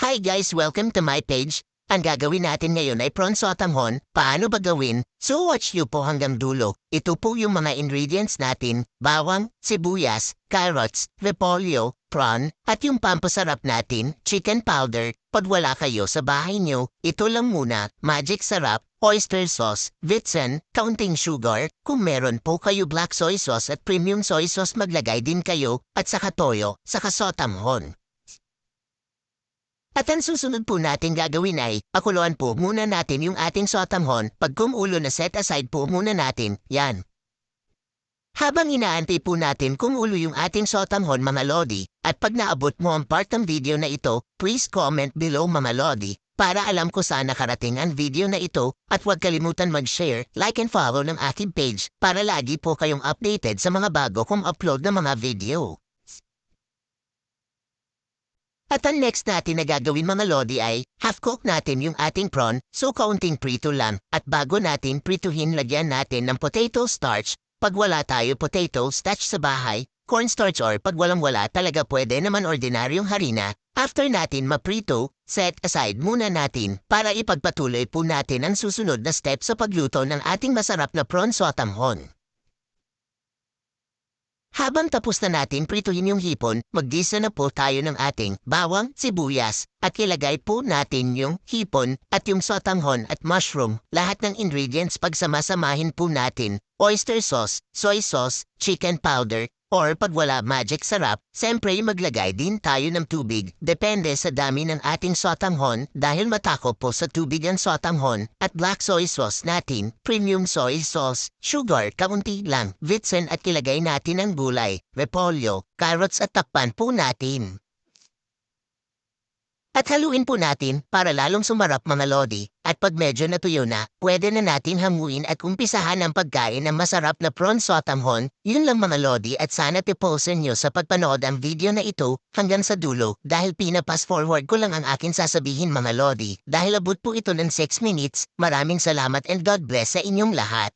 Hi guys, welcome to my page. Ang gagawin natin ngayon ay prawn sotanghon. Paano ba gawin? So watch nyo po hanggang dulo. Ito po yung mga ingredients natin: bawang, sibuyas, carrots, repolyo, prawn, at yung pampasarap natin, chicken powder. Pag wala kayo sa bahay nyo, ito lang muna: magic sarap, oyster sauce, vitsen, kaunting sugar. Kung meron po kayo black soy sauce at premium soy sauce, maglagay din kayo, at saka toyo, saka sotanghon. At ang susunod po natin gagawin ay, pakuluan po muna natin yung ating sotanghon. Pag kumulo na, set aside po muna natin, yan. Habang inaantay po natin kumulo yung ating sotanghon, mga lodi, at pag naabot mo ang part ng video na ito, please comment below, mga lodi, para alam ko saan nakarating ang video na ito, at huwag kalimutan mag-share, like and follow ng aking page para lagi po kayong updated sa mga bago kong upload na mga video. At ang next natin na gagawin, mga lodi, ay half-cook natin yung ating prawn, so kaunting prito lang. At bago natin prituhin, lagyan natin ng potato starch. Pag wala tayo potato starch sa bahay, cornstarch, or pag walang-wala talaga, pwede naman ordinaryong harina. After natin maprito, set aside muna natin para ipagpatuloy po natin ang susunod na step sa pagluto ng ating masarap na prawn sotanghon. Habang tapos na natin prituhin yung hipon, maggisa na po tayo ng ating bawang, sibuyas, at ilagay po natin yung hipon at yung sotanghon at mushroom. Lahat ng ingredients pagsamasamahin po natin: oyster sauce, soy sauce, chicken powder, or pag wala magic sarap, siyempre maglagay din tayo ng tubig. Depende sa dami ng ating sotanghon, dahil matako po sa tubig ang sotanghon. At black soy sauce natin, premium soy sauce, sugar kaunti lang, vitsen, at ilagay natin ang gulay, repolyo, carrots, at takpan po natin. At haluin po natin para lalong sumarap, mga lodi. At pag medyo natuyo na, pwede na natin hamuin at umpisahan ang pagkain ng masarap na prawn sotanghon. Yun lang, mga lodi, at sana tiposin nyo sa pagpanood ang video na ito hanggang sa dulo, dahil pinapass forward ko lang ang akin sasabihin, mga lodi. Dahil abot po ito ng 6 minutes, maraming salamat and God bless sa inyong lahat.